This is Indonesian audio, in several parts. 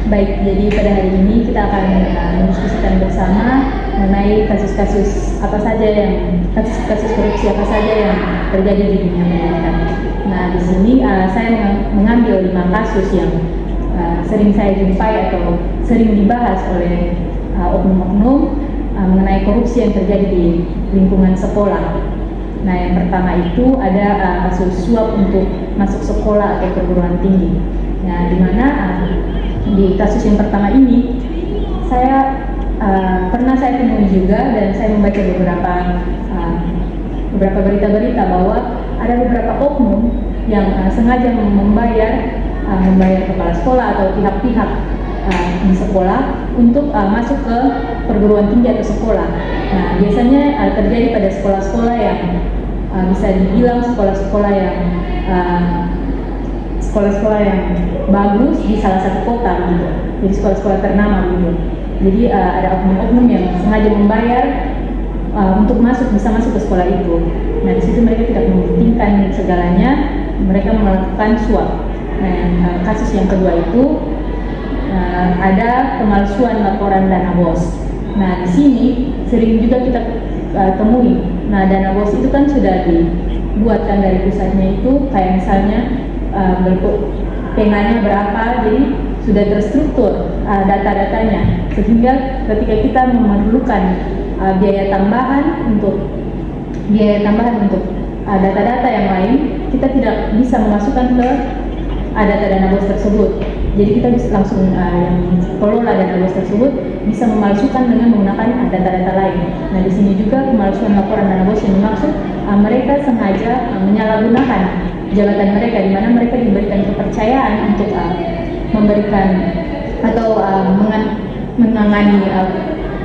Baik, jadi pada hari ini kita akan mendiskusikan bersama mengenai kasus-kasus korupsi apa saja yang terjadi di dunia pendidikan. Nah, di sini saya mengambil 5 kasus yang sering saya jumpai atau sering dibahas oleh oknum-oknum mengenai korupsi yang terjadi di lingkungan sekolah. Nah, yang pertama itu ada kasus suap untuk masuk sekolah atau perguruan tinggi. Nah, di mana di kasus yang pertama ini pernah saya temui juga, dan saya membaca beberapa berita-berita bahwa ada beberapa oknum yang sengaja membayar kepala sekolah atau pihak-pihak di sekolah untuk masuk ke perguruan tinggi atau sekolah. Nah, biasanya terjadi pada sekolah-sekolah yang bisa dibilang sekolah-sekolah yang bagus di salah satu kota gitu. Jadi sekolah-sekolah ternama gitu. Jadi ada oknum-oknum yang sengaja membayar untuk bisa masuk ke sekolah itu. Nah, di situ mereka tidak membuktikan segalanya, mereka melakukan suap. Nah, kasus yang kedua itu ada pemalsuan laporan dana BOS. Nah, di sini sering juga kita temui. Nah, dana BOS itu kan sudah dibuatkan dari pusatnya itu, kayak misalnya penanya berapa, jadi sudah terstruktur data-datanya, sehingga ketika kita memerlukan biaya tambahan untuk data-data yang lain, kita tidak bisa memasukkan ke data dana BOS tersebut. Jadi kita bisa langsung yang pengelola dana BOS tersebut bisa memalsukan dengan menggunakan data-data lain. Nah, di sini juga pemalsuan laporan dana BOS yang dimaksud mereka sengaja menyalahgunakan jabatan mereka, di mana mereka diberikan kepercayaan untuk memberikan atau menangani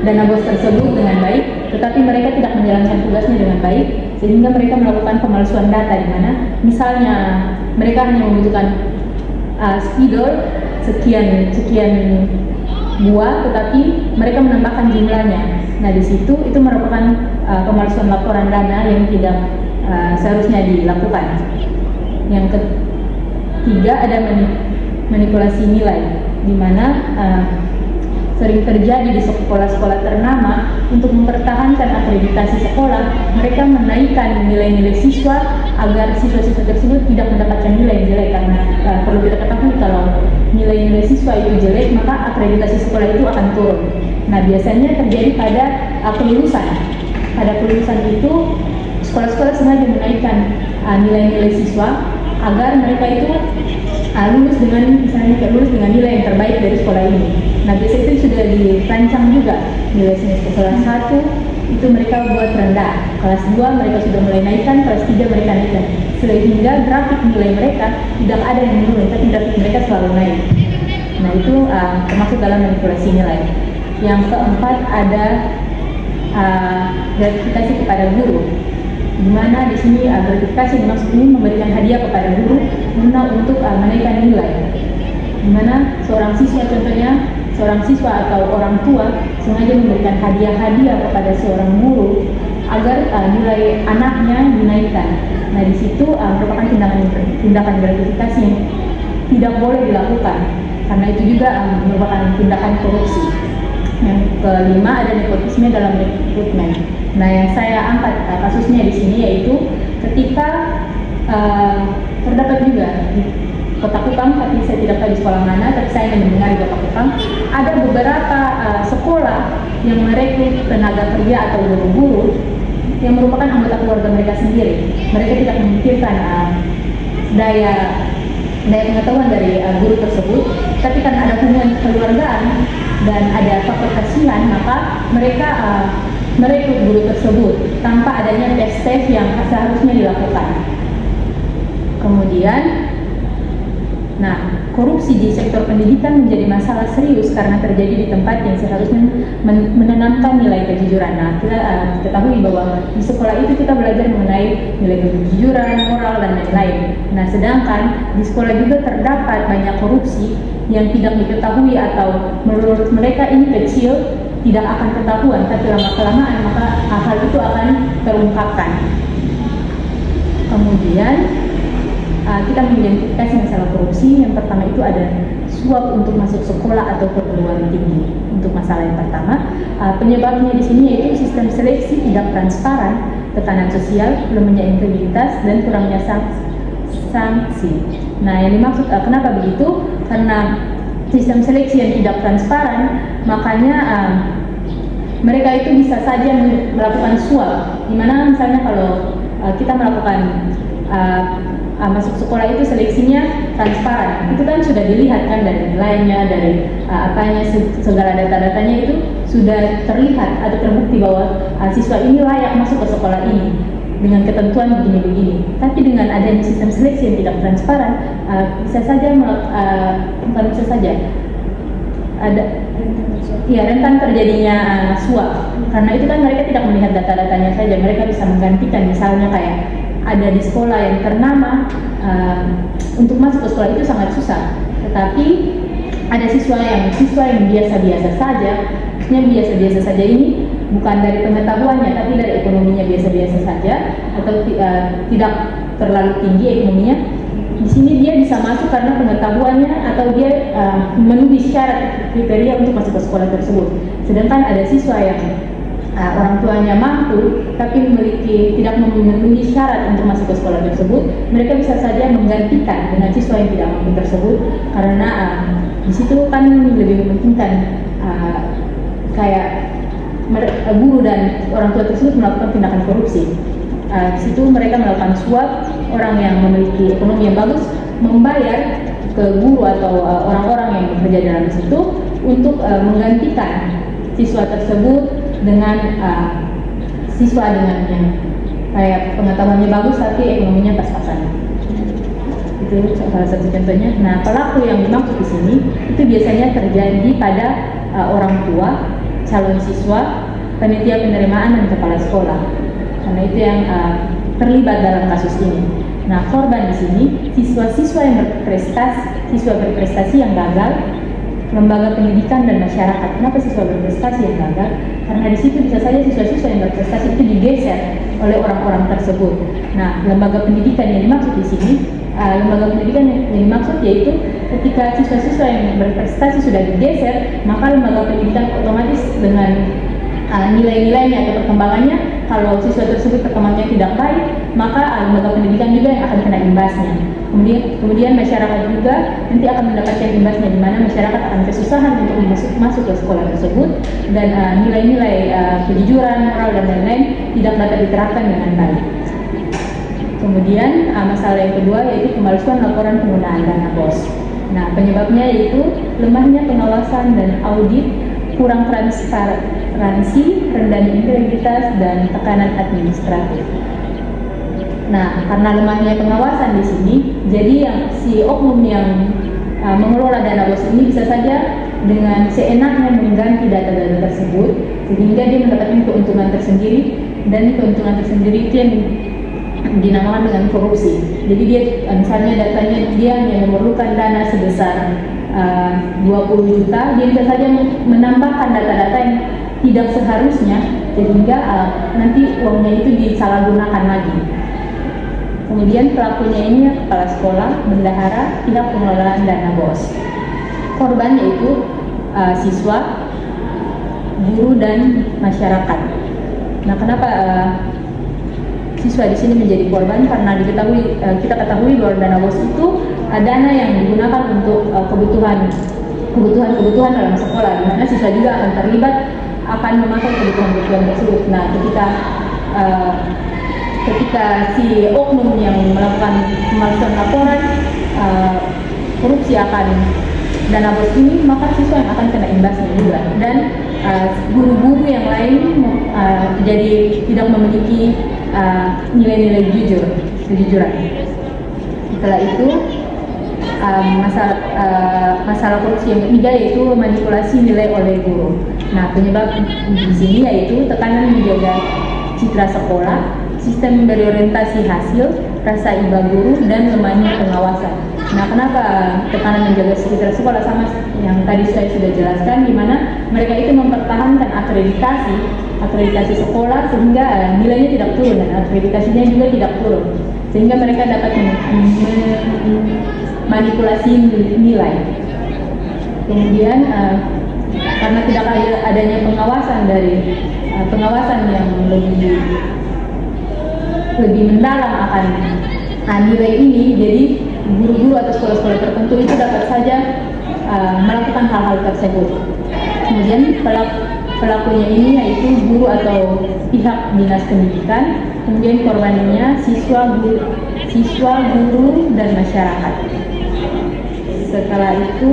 dana BOS tersebut dengan baik, tetapi mereka tidak menjalankan tugasnya dengan baik, sehingga mereka melakukan pemalsuan data, di mana misalnya mereka hanya membutuhkan spidol sekian buah, tetapi mereka menambahkan jumlahnya. Nah, di situ itu merupakan pemalsuan laporan dana yang tidak seharusnya dilakukan. Yang ketiga ada manipulasi nilai, di mana sering terjadi di sekolah-sekolah ternama. Untuk mempertahankan akreditasi sekolah, mereka menaikkan nilai-nilai siswa agar siswa-siswa tersebut tidak mendapatkan nilai yang jelek, karena perlu kita ketahui kalau nilai-nilai siswa itu jelek, maka akreditasi sekolah itu akan turun. Nah, biasanya terjadi pada kelulusan. Pada kelulusan itu sekolah-sekolah sengaja menaikkan nilai-nilai siswa agar mereka itu lulus dengan nilai yang terbaik dari sekolah ini. Nah, biasanya itu sudah dirancang juga. Nilai semester kelas 1 itu mereka buat rendah, kelas 2 mereka sudah mulai naikkan, kelas 3 mereka naikkan, sehingga grafik nilai mereka tidak ada yang menurun, tapi grafik mereka selalu naik. Nah, itu termasuk dalam manipulasi nilai. Yang keempat ada gratifikasi kepada guru, di mana di sini gratifikasi dimaksud ini memberikan hadiah kepada guru guna untuk menaikkan nilai, di mana seorang siswa atau orang tua sengaja memberikan hadiah-hadiah kepada seorang guru agar nilai anaknya dinaikkan. Nah, di situ merupakan tindakan gratifikasi yang tidak boleh dilakukan, karena itu juga merupakan tindakan korupsi. Yang kelima ada nepotisme dalam rekrutmen. Nah, yang saya angkat kasusnya di sini yaitu ketika terdapat juga di Kota Kupang, tapi saya tidak tahu di sekolah mana, tapi saya hanya mendengar di Kota Kupang ada beberapa sekolah yang merekrut tenaga kerja atau guru-guru yang merupakan anggota keluarga mereka sendiri. Mereka tidak memikirkan daya pengetahuan dari guru tersebut, tapi karena ada hubungan kekeluargaan dan ada faktor kasihan, maka mereka merekrut guru tersebut tanpa adanya tes-tes yang seharusnya dilakukan. Kemudian, korupsi di sektor pendidikan menjadi masalah serius karena terjadi di tempat yang seharusnya menanamkan nilai kejujuran. Nah, kita ketahui bahwa di sekolah itu kita belajar mengenai nilai kejujuran, moral, dan lain-lain. Nah, sedangkan di sekolah juga terdapat banyak korupsi yang tidak diketahui atau menurut mereka ini kecil, tidak akan ketahuan, tapi lama-kelamaan maka hal itu akan terungkapkan. Kemudian kita mengidentifikasi masalah korupsi. Yang pertama itu ada suap untuk masuk sekolah atau perguruan tinggi. Untuk masalah yang pertama, penyebabnya di sini yaitu sistem seleksi tidak transparan, tekanan sosial, lemahnya integritas, dan kurangnya sanksi. Nah, yang dimaksud kenapa begitu? Karena sistem seleksi yang tidak transparan, makanya mereka itu bisa saja melakukan suap. Dimana misalnya kalau kita melakukan masuk sekolah itu seleksinya transparan, itu kan sudah dilihat kan dari nilainya, dari segala data-datanya itu sudah terlihat atau terbukti bahwa siswa ini layak masuk ke sekolah ini dengan ketentuan begini-begini. Tapi dengan adanya sistem seleksi yang tidak transparan, bisa saja bukan bisa saja ada rentan terjadinya suap. Karena itu kan mereka tidak melihat data-datanya saja, mereka bisa menggantikan. Misalnya kayak ada di sekolah yang ternama, untuk masuk ke sekolah itu sangat susah, tetapi ada siswa yang biasa-biasa saja. Maksudnya biasa-biasa saja ini bukan dari pengetahuannya, tapi dari ekonominya biasa-biasa saja, atau tidak terlalu tinggi ekonominya. Di sini dia bisa masuk karena pengetahuannya atau dia memenuhi syarat kriteria untuk masuk ke sekolah tersebut. Sedangkan ada siswa yang orang tuanya mampu tapi tidak memenuhi syarat untuk masuk ke sekolah tersebut, mereka bisa saja menggantikan dengan siswa yang tidak mampu tersebut, karena di situ kan lebih mementingkan kayak guru dan orang tua tersebut melakukan tindakan korupsi. Di situ mereka melakukan suap, orang yang memiliki ekonomi yang bagus membayar ke guru atau orang-orang yang bekerja dalam situ untuk menggantikan siswa tersebut dengan siswa dengan yang kayak pengetahuannya bagus tapi ekonominya pas-pasan. Itu salah satu contohnya. Nah, pelaku yang dimaksud di sini itu biasanya terjadi pada orang tua, calon siswa, panitia penerimaan, dan kepala sekolah. Karena itu yang terlibat dalam kasus ini. Nah, korban di sini siswa-siswa yang berprestasi yang gagal, lembaga pendidikan dan masyarakat. Kenapa siswa berprestasi yang gagal? Karena di situ bisa saja siswa-siswa yang berprestasi itu digeser oleh orang-orang tersebut. Nah, lembaga pendidikan yang dimaksud di sini, lembaga pendidikan yang dimaksud yaitu ketika siswa-siswa yang berprestasi sudah digeser, maka lembaga pendidikan otomatis dengan nilai-nilainya atau perkembangannya, kalau siswa tersebut perkembangannya tidak baik, maka lembaga pendidikan juga yang akan kena imbasnya. Kemudian masyarakat juga nanti akan mendapatkan imbasnya, di mana masyarakat akan kesusahan untuk masuk ke sekolah tersebut, dan nilai-nilai kejujuran, moral, dan lain-lain tidak dapat diterapkan dengan baik. Kemudian masalah yang kedua yaitu pemalsuan laporan penggunaan dana BOS. Nah, penyebabnya yaitu lemahnya pengawasan dan audit, kurang transparansi, rendahnya integritas, dan tekanan administratif. Nah, karena lemahnya pengawasan di sini, jadi yang si oknum yang mengelola dana BOS ini bisa saja dengan seenaknya mengganti data-data tersebut, sehingga dia mendapatkan keuntungan tersendiri, dan keuntungan tersendiri itu yang dinamakan dengan korupsi. Jadi dia misalnya datanya dia hanya memerlukan dana sebesar 20 juta, dia bisa saja menambahkan data-data yang tidak seharusnya, sehingga nanti uangnya itu disalahgunakan lagi. Kemudian pelakunya ini kepala sekolah, bendahara, tidak pengelolaan dana BOS. Korban yaitu siswa, guru, dan masyarakat. Nah, kenapa siswa di sini menjadi korban? Karena kita ketahui bahwa dana BOS itu dana yang digunakan untuk kebutuhan dalam sekolah, di mana siswa juga akan terlibat, akan memakai kebutuhan tersebut. Nah, ketika si oknum yang melakukan pemalsuan laporan korupsi akan dana BOS ini, maka siswa yang akan kena imbasnya juga, dan guru-guru yang lain jadi tidak memiliki nilai-nilai kejujuran. Setelah itu masalah korupsi yang ketiga yaitu manipulasi nilai oleh guru. Nah, penyebab di sini yaitu tekanan menjaga citra sekolah, sistem berorientasi hasil, rasa iba guru, dan lemahnya pengawasan. Nah, kenapa tekanan menjaga citra sekolah? Sama yang tadi saya sudah jelaskan, di mana mereka itu mempertahankan akreditasi sekolah sehingga nilainya tidak turun, dan akreditasinya juga tidak turun, sehingga mereka dapat manipulasi nilai. Kemudian karena tidak adanya pengawasan yang lebih mendalam akan nilai ini, jadi guru-guru atau sekolah-sekolah tertentu itu dapat saja melakukan hal-hal tersebut. Kemudian pelakunya ini yaitu guru atau pihak dinas pendidikan, kemudian korbannya siswa, guru, dan masyarakat. Setelah itu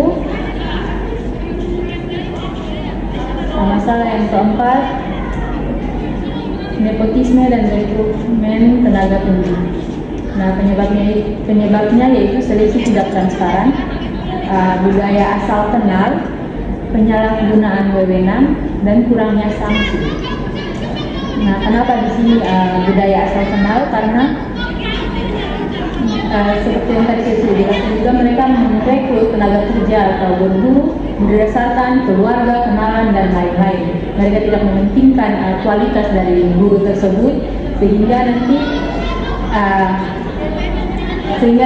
masalah yang keempat, nepotisme dan rekrutmen tenaga pendidik. Nah, penyebabnya yaitu seleksi tidak transparan, budaya asal kenal, penyalahgunaan wewenang, dan kurangnya sanksi. Nah, kenapa di sini budaya asal kenal? Karena seperti yang tadi saya sudah jelaskan juga, mereka merekrut tenaga kerja atau guru berdasarkan keluarga, kenalan, dan lain-lain. Mereka tidak mementingkan kualitas dari guru tersebut, sehingga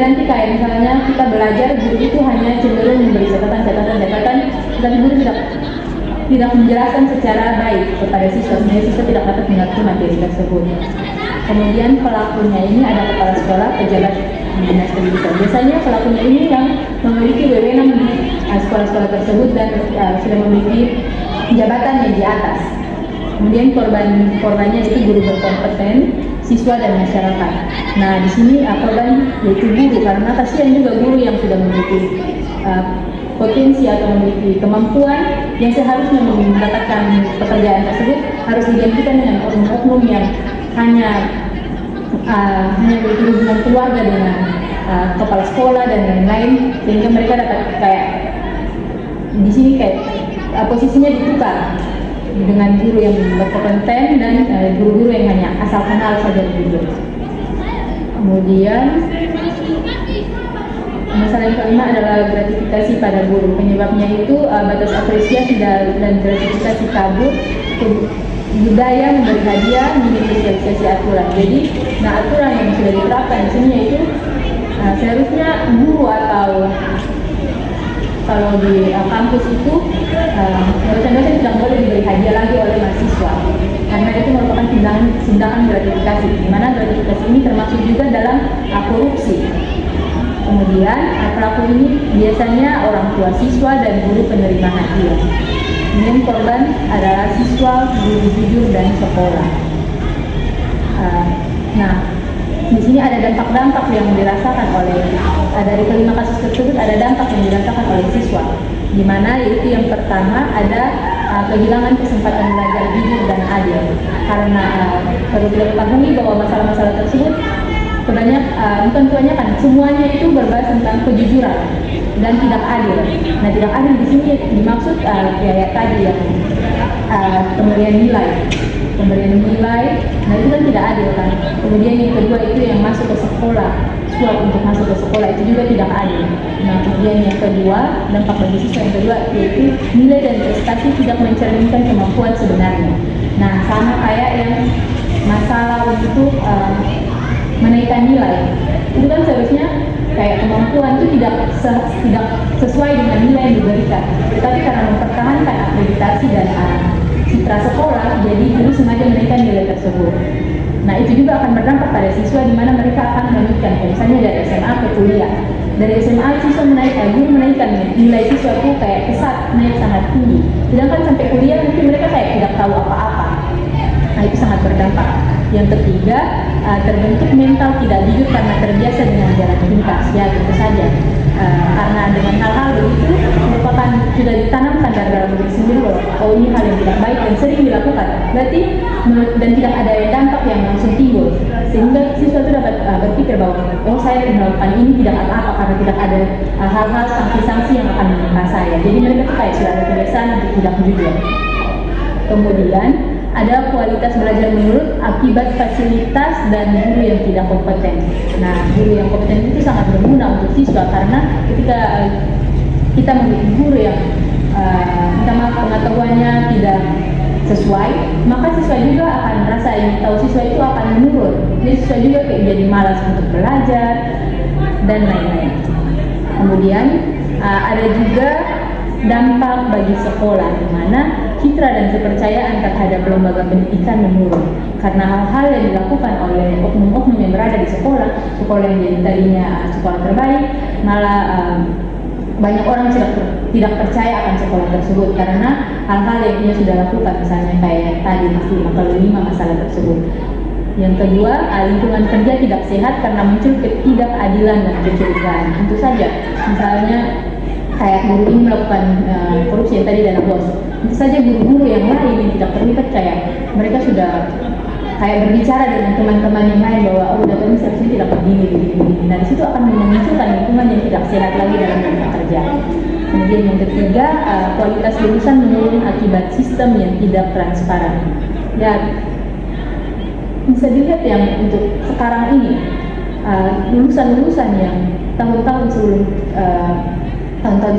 nanti kayak misalnya kita belajar, guru itu hanya cenderung memberi catatan, tapi guru tidak menjelaskan secara baik kepada siswa, sehingga siswa tidak dapat mengerti materi tersebut. Kemudian pelakunya ini ada kepala sekolah, pejabat dinas pendidikan. Biasanya pelakunya ini yang memiliki wewenang di sekolah-sekolah tersebut dan sudah memiliki jabatan yang di atas. Kemudian korbannya itu guru berkompeten, siswa, dan masyarakat. Nah, di sini korban yaitu guru, karena kasihan juga guru yang sudah memiliki potensi atau memiliki kemampuan yang seharusnya mendapatkan pekerjaan tersebut, harus digantikan dengan oknum-oknum yang hanya memiliki hubungan keluarga dengan kepala sekolah dan lain-lain, sehingga mereka dapat kayak di sini kayak posisinya ditukar dengan guru yang berkompeten dan guru-guru yang hanya asal kenal saja begitu. Kemudian masalah yang kelima adalah gratifikasi pada guru. Penyebabnya itu batas apresiasi dan gratifikasi kabur, budaya memberi hadiah, minim sosialisasi aturan. Jadi, aturan yang sudah diterapkan di sini yaitu seharusnya guru atau kalau di kampus itu dosen-dosen tidak boleh diberi hadiah lagi oleh mahasiswa, karena itu merupakan tindakan gratifikasi, di mana gratifikasi ini termasuk juga dalam korupsi. Kemudian pelaku ini biasanya orang tua siswa dan guru penerima hadiah. Kemudian korban adalah siswa, guru jujur, dan sekolah. Di sini ada dampak-dampak yang dirasakan dari kelima kasus tersebut, ada dampak yang dirasakan oleh siswa, di mana yaitu yang pertama ada kehilangan kesempatan belajar jujur dan adil, karena perlu kita ketahui bahwa masalah-masalah tersebut kebanyakan semuanya itu berbasis tentang kejujuran dan tidak adil. Nah, tidak adil di sini dimaksud kayak tadi ya, pemberian nilai. Nah, itu kan tidak adil kan. Kemudian yang kedua itu yang masuk ke sekolah, suap untuk masuk ke sekolah itu juga tidak adil. Nah, kemudian yang kedua, dampak bagi siswa yang kedua yaitu nilai dan prestasi tidak mencerminkan kemampuan sebenarnya. Nah, sama kayak yang masalah untuk menaikkan nilai, itu kan seharusnya kayak kemampuan itu tidak sesuai dengan nilai yang diberikan, tetapi karena mempertahankan akreditasi dan citra sekolah, jadi guru sengaja menaikkan nilai tersebut. Nah, itu juga akan berdampak pada siswa, di mana mereka akan melanjutkan, misalnya dari SMA ke kuliah. Dari SMA siswa guru menaikkan nilai siswa itu kayak pesat, naik sangat tinggi, sedangkan sampai kuliah mungkin mereka kayak tidak tahu apa-apa. Nah, itu sangat berdampak. Yang ketiga, terbentuk mental tidak jujur karena terbiasa dengan jalan pintas. Ya, tentu saja. Karena dengan hal-hal begitu merupakan sudah ditanamkan dari dalam diri sendiri bahwa ini hal yang tidak baik dan sering dilakukan. Berarti dan tidak ada dampak yang langsung timbul, sehingga siswa itu dapat berpikir bahwa saya melakukan ini tidak apa-apa karena tidak ada hal-hal sanksi-sanksi yang akan menimpa saya. Jadi mereka tuh kayak sudah ada kebiasaan untuk tidak jujur. Kemudian ada kualitas belajar menurun akibat fasilitas dan guru yang tidak kompeten. Nah, guru yang kompeten itu sangat berguna untuk siswa, karena ketika kita memiliki guru yang pengetahuannya tidak sesuai, maka siswa juga akan merasa ingin tahu, siswa itu akan menurun. Jadi siswa juga jadi malas untuk belajar dan lain-lain. Kemudian ada juga dampak bagi sekolah, di mana citra dan kepercayaan terhadap lembaga pendidikan menurun karena hal-hal yang dilakukan oleh oknum-oknum yang berada di sekolah yang jadi tadinya sekolah terbaik, malah banyak orang tidak percaya akan sekolah tersebut karena hal-hal yang ia sudah lakukan, misalnya kayak tadi masih mengelima masalah tersebut. Yang kedua, lingkungan kerja tidak sehat karena muncul ketidakadilan dan kecurigaan. Tentu saja, misalnya kayak guru ini melakukan korupsi yang tadi dana bos. Tentu saja guru-guru yang lain yang tidak terlibat kayak mereka sudah kayak berbicara dengan teman-teman yang lain bahwa data ini seharusnya tidak begini. Nah, di situ akan memunculkan lingkungan yang tidak sehat lagi dalam dunia kerja. Kemudian yang ketiga, kualitas lulusan menurun akibat sistem yang tidak transparan. Ya, bisa dilihat yang untuk sekarang ini lulusan-lulusan yang tahun-tahun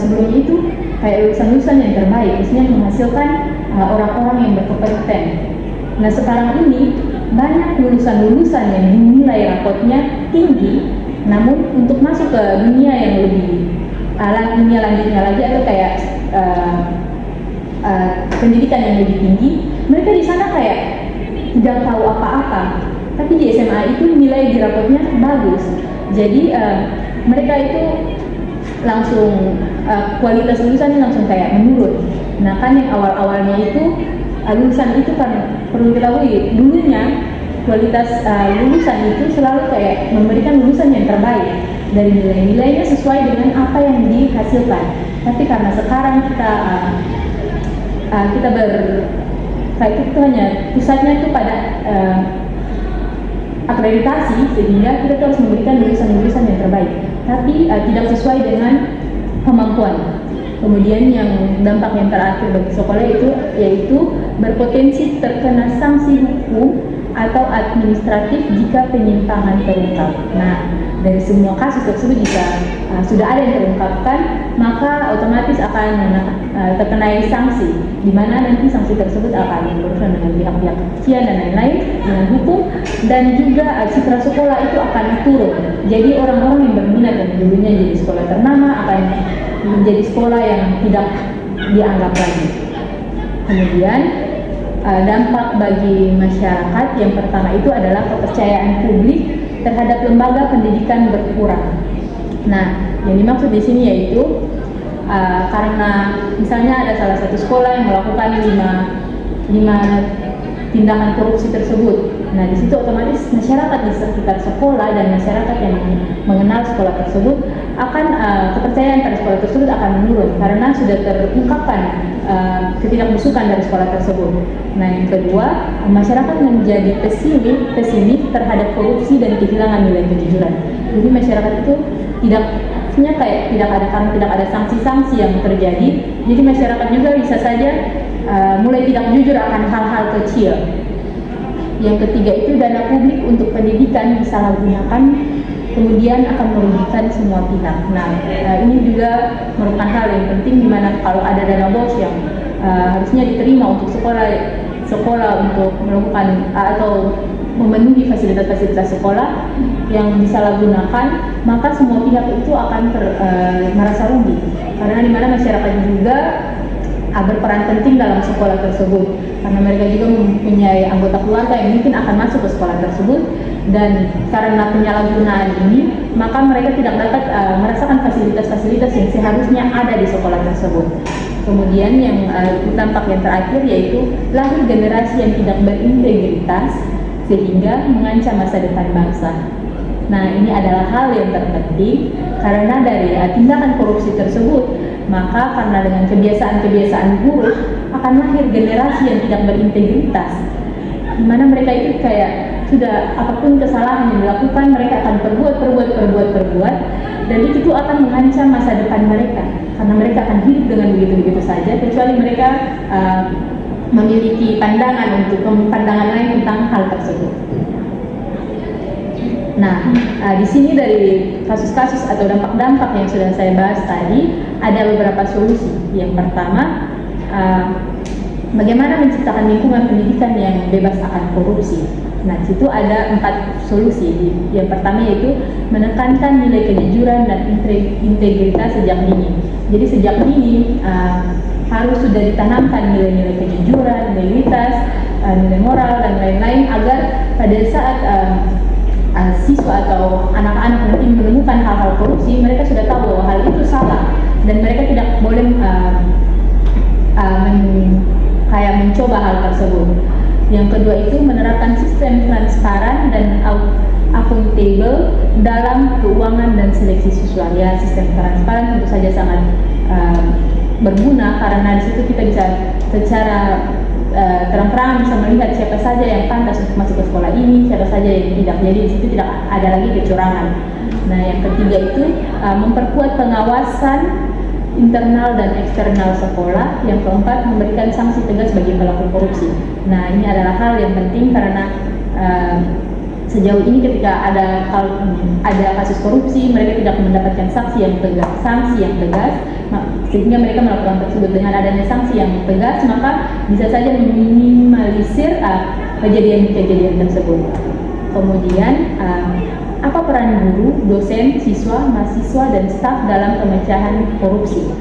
sebelum itu kayak lulusan-lulusan yang terbaik, maksudnya menghasilkan orang-orang yang berkompeten. Nah, sekarang ini banyak lulusan-lulusan yang dinilai rapotnya tinggi, namun untuk masuk ke dunia yang lebih dunia lanjutnya lagi atau kayak pendidikan yang lebih tinggi, mereka di sana kayak tidak tahu apa-apa. Tapi di SMA itu nilai di rapotnya bagus, jadi mereka itu langsung kualitas lulusannya langsung kayak menurun. Nah, kan yang awal-awalnya itu lulusan itu kan perlu diketahui dulunya kualitas lulusan itu selalu kayak memberikan lulusan yang terbaik dari nilai-nilainya sesuai dengan apa yang dihasilkan. Tapi karena sekarang kita kayak itu hanya pusatnya itu pada akreditasi, sehingga kita harus memberikan lulusan-lulusan yang terbaik, tapi tidak sesuai dengan kemampuan. Kemudian yang dampak yang terakhir bagi sekolah itu yaitu berpotensi terkena sanksi hukum atau administratif jika penyimpangan terungkap. Nah, dari semua kasus tersebut jika sudah ada yang terungkapkan, maka otomatis akan terkena sanksi, di mana nanti sanksi tersebut akan berurusan dengan pihak-pihak kepolisian dan lain-lain, dengan hukum, dan juga citra sekolah itu akan turun. Jadi orang-orang yang berminat dan dulunya jadi sekolah ternama akan menjadi sekolah yang tidak dianggap lagi. Kemudian dampak bagi masyarakat yang pertama itu adalah kepercayaan publik terhadap lembaga pendidikan berkurang. Nah, yang dimaksud di sini yaitu karena misalnya ada salah satu sekolah yang melakukan lima tindakan korupsi tersebut. Nah, di situ otomatis masyarakat di sekitar sekolah dan masyarakat yang mengenal sekolah tersebut akan kepercayaan pada sekolah tersebut akan menurun karena sudah terungkapkan ketidakbusukan dari sekolah tersebut. Nah, yang kedua, masyarakat menjadi pesimis terhadap korupsi dan kehilangan nilai kejujuran. Jadi masyarakat itu tidak ada sanksi-sanksi yang terjadi. Jadi masyarakat juga bisa saja mulai tidak jujur akan hal-hal kecil. Yang ketiga itu dana publik untuk pendidikan disalahgunakan, kemudian akan merugikan semua pihak. Nah, ini juga merupakan hal yang penting, di mana kalau ada dana bos yang harusnya diterima untuk sekolah untuk melakukan atau memenuhi fasilitas-fasilitas sekolah yang disalahgunakan, maka semua pihak itu akan merasa rugi. Karena di mana masyarakat juga berperan penting dalam sekolah tersebut, karena mereka juga mempunyai anggota keluarga yang mungkin akan masuk ke sekolah tersebut, dan karena penyalahgunaan ini maka mereka tidak dapat merasakan fasilitas-fasilitas yang seharusnya ada di sekolah tersebut. Kemudian yang dampak yang terakhir yaitu lahir generasi yang tidak berintegritas sehingga mengancam masa depan bangsa. Nah, ini adalah hal yang terpenting karena dari tindakan korupsi tersebut, maka karena dengan kebiasaan-kebiasaan buruk akan lahir generasi yang tidak berintegritas, di mana mereka itu kayak sudah apapun kesalahan yang dilakukan mereka akan perbuat, dan itu akan mengancam masa depan mereka karena mereka akan hidup dengan begitu-begitu saja, kecuali mereka memiliki pandangan lain tentang hal tersebut. Nah, di sini dari kasus-kasus atau dampak-dampak yang sudah saya bahas tadi, ada beberapa solusi. Yang pertama, bagaimana menciptakan lingkungan pendidikan yang bebas akan korupsi. Nah, di situ ada 4 solusi. Yang pertama yaitu menekankan nilai kejujuran dan integritas sejak dini. Jadi sejak dini harus sudah ditanamkan nilai-nilai kejujuran, integritas, nilai moral dan lain-lain, agar pada saat siswa atau anak-anak mungkin menemukan hal-hal korupsi, mereka sudah tahu bahwa hal itu salah dan mereka tidak boleh kayak mencoba hal tersebut. Yang kedua itu menerapkan sistem transparan dan akuntabel dalam keuangan dan seleksi siswa. Ya, sistem transparan tentu saja sangat berguna, karena di situ kita bisa secara terang-terangan bisa melihat siapa saja yang pantas untuk masuk ke sekolah ini, siapa saja yang tidak. Jadi di situ tidak ada lagi kecurangan. Nah, yang ketiga itu memperkuat pengawasan internal dan eksternal sekolah. Yang keempat, memberikan sanksi tegas bagi pelaku korupsi. Nah, ini adalah hal yang penting karena sejauh ini ketika ada kasus korupsi, mereka tidak mendapatkan sanksi yang tegas, sehingga mereka melakukan tersebut. Dengan adanya sanksi yang tegas, maka bisa saja meminimalisir kejadian-kejadian tersebut. Kemudian apa peran guru, dosen, siswa, mahasiswa, dan staf dalam pemecahan korupsi?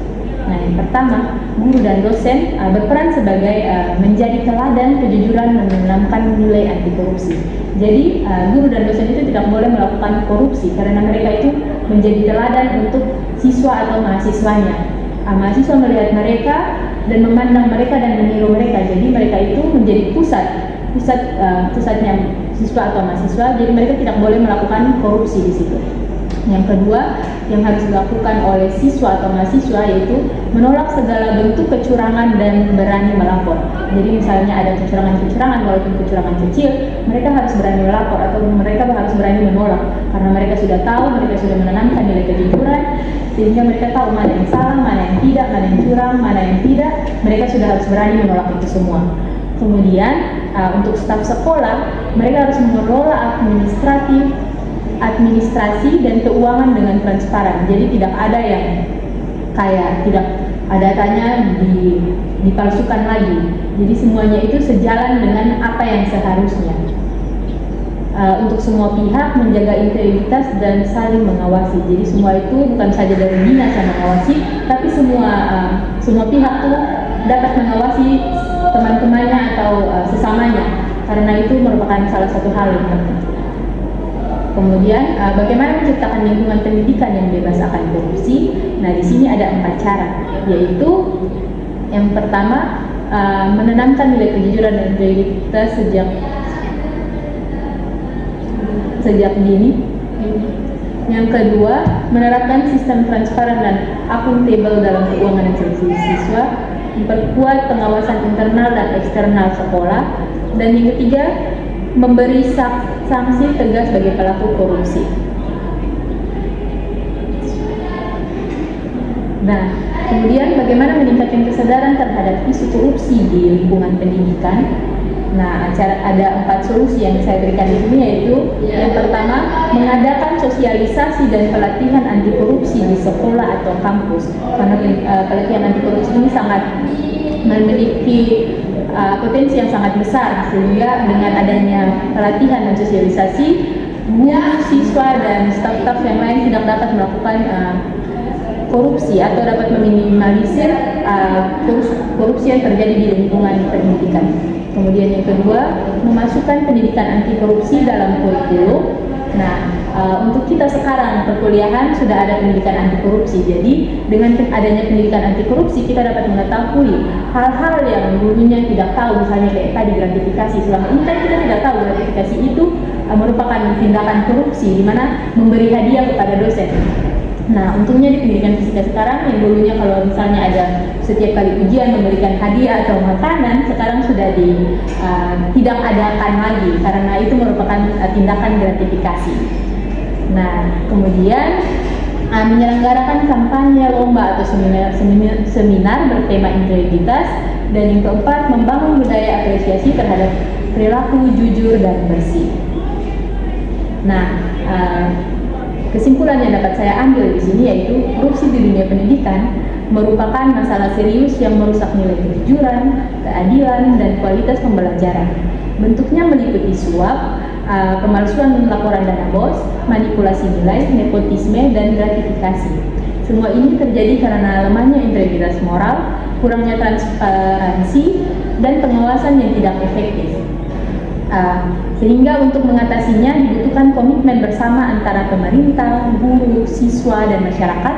Nah, yang pertama, guru dan dosen berperan sebagai menjadi teladan kejujuran dan menanamkan nilai anti korupsi. Jadi guru dan dosen itu tidak boleh melakukan korupsi karena mereka itu menjadi teladan untuk siswa atau mahasiswanya. Mahasiswa melihat mereka dan memandang mereka dan meniru mereka. Jadi mereka itu menjadi pusatnya siswa atau mahasiswa. Jadi mereka tidak boleh melakukan korupsi di situ. Yang kedua, yang harus dilakukan oleh siswa atau mahasiswa yaitu menolak segala bentuk kecurangan dan berani melapor. Jadi misalnya ada kecurangan walaupun kecurangan kecil, mereka harus berani melapor atau mereka harus berani menolak karena mereka sudah tahu, mereka sudah menanamkan nilai kejujuran, sehingga mereka tahu mana yang salah, mana yang tidak, mana yang curang, mana yang tidak. Mereka sudah harus berani menolak itu semua. Kemudian untuk staf sekolah, mereka harus mengelola administrasi dan keuangan dengan transparan. Jadi tidak ada yang tidak datanya dipalsukan lagi. Jadi semuanya itu sejalan dengan apa yang seharusnya. Untuk semua pihak menjaga integritas dan saling mengawasi. Jadi semua itu bukan saja dari dinas yang mengawasi, tapi semua pihak tuh dapat mengawasi teman-temannya atau sesamanya. Karena itu merupakan salah satu hal yang penting. Kemudian bagaimana menciptakan lingkungan pendidikan yang bebas akan korupsi? Nah, di sini ada 4 cara, yaitu yang pertama menanamkan nilai kejujuran dan integritas sejak dini. Yang kedua, menerapkan sistem transparan dan akuntabel dalam keuangan dan seleksi siswa, memperkuat pengawasan internal dan eksternal sekolah, dan yang ketiga, memberi sanksi tegas bagi pelaku korupsi. Nah, kemudian bagaimana meningkatkan kesadaran terhadap isu korupsi di lingkungan pendidikan? Nah, ada 4 solusi yang saya berikan di sini, yaitu yang pertama, mengadakan sosialisasi dan pelatihan anti korupsi di sekolah atau kampus. Karena pelatihan anti korupsi ini sangat memiliki potensi yang sangat besar, sehingga dengan adanya pelatihan dan sosialisasi, guru, siswa, dan staf-staf yang lain tidak dapat melakukan korupsi atau dapat meminimalisir korupsi yang terjadi di lingkungan pendidikan. Kemudian yang kedua, memasukkan pendidikan anti korupsi dalam kurikulum. Nah, untuk kita sekarang perkuliahan sudah ada pendidikan anti korupsi. Jadi dengan adanya pendidikan anti korupsi, kita dapat mengetahui hal-hal yang dulunya tidak tahu, misalnya kayak tadi gratifikasi. Selama ini kan kita tidak tahu gratifikasi itu merupakan tindakan korupsi, di mana memberi hadiah kepada dosen. Nah, untungnya di pendidikan fisika sekarang, yang dulunya kalau misalnya ada setiap kali ujian memberikan hadiah atau makanan, sekarang sudah tidak adakan lagi karena itu merupakan tindakan gratifikasi. Nah, kemudian menyelenggarakan kampanye, lomba atau seminar bertema integritas, dan yang keempat, membangun budaya apresiasi terhadap perilaku jujur dan bersih. Nah, kesimpulan yang dapat saya ambil di sini yaitu korupsi di dunia pendidikan merupakan masalah serius yang merusak nilai kejujuran, keadilan, dan kualitas pembelajaran. Bentuknya meliputi suap, pemalsuan laporan dana BOS, manipulasi nilai, nepotisme, dan gratifikasi. Semua ini terjadi karena lemahnya integritas moral, kurangnya transparansi, dan pengawasan yang tidak efektif. Sehingga untuk mengatasinya dibutuhkan komitmen bersama antara pemerintah, guru, siswa, dan masyarakat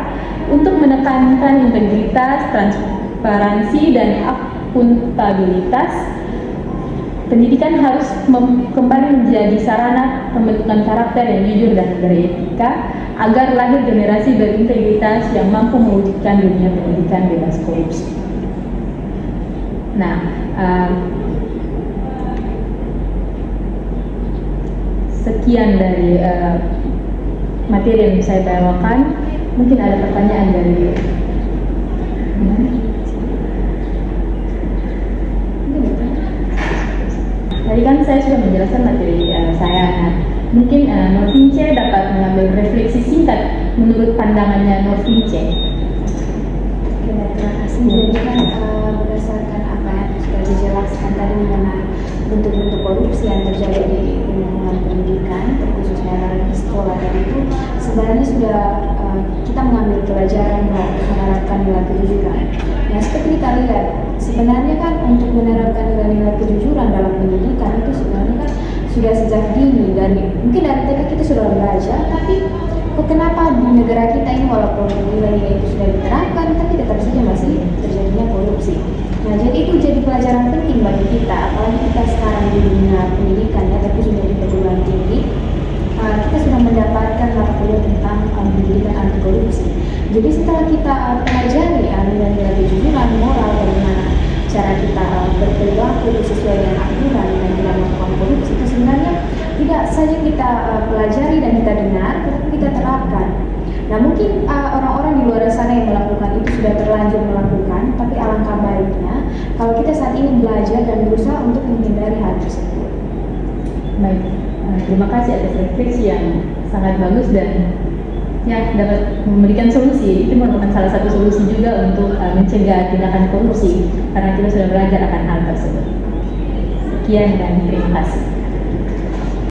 untuk menekankan integritas, transparansi, dan akuntabilitas. Pendidikan harus kembali menjadi sarana pembentukan karakter yang jujur dan beretika agar lahir generasi berintegritas yang mampu mewujudkan dunia pendidikan bebas korupsi. Nah, sekian dari materi yang saya bawakan. Mungkin ada pertanyaan dari tadi kan saya sudah menjelaskan materi saya. Nah, mungkin Norvince dapat mengambil refleksi singkat menurut pandangannya Norvince. Terima kasih. Jadi kan berdasarkan apa yang sudah dijelaskan tadi mengenai bentuk-bentuk korupsi yang terjadi di lingkungan pendidikan, terkhususnya di sekolah tadi itu sebenarnya sudah kita mengambil pelajaran bahwa menerapkan nilai kejujuran. Nah, seperti kita lihat, sebenarnya kan untuk menerapkan nilai-nilai kejujuran dalam pendidikan itu sebenarnya kan sudah sejak dini, dan mungkin dari TK kita sudah belajar, tapi kenapa di negara kita ini walaupun nilai-nilai itu sudah diterapkan, tapi tetap saja masih terjadinya korupsi. Nah, jadi itu jadi pelajaran penting bagi kita, apalagi kita sekarang di dunia pendidikan ya, tapi sudah di perguruan tinggi. Kita sudah mendapatkan mata kuliah tentang pendidikan anti korupsi. Jadi setelah kita pelajari nilai-nilai kejujuran moral, bagaimana cara kita berperilaku sesuai dengan aturan dan tidak melakukan korupsi, itu sebenarnya tidak saja kita pelajari dan kita dengar, tetapi kita terapkan. Nah, mungkin orang-orang di luar sana yang melakukan itu sudah terlanjur melakukan, tapi alangkah baiknya kalau kita saat ini belajar dan berusaha untuk menghindari hal tersebut. Baik, terima kasih atas refleksi yang sangat bagus dan ya dapat memberikan solusi. Itu merupakan salah satu solusi juga untuk mencegah tindakan korupsi karena kita sudah belajar akan hal tersebut. Sekian dan terima kasih.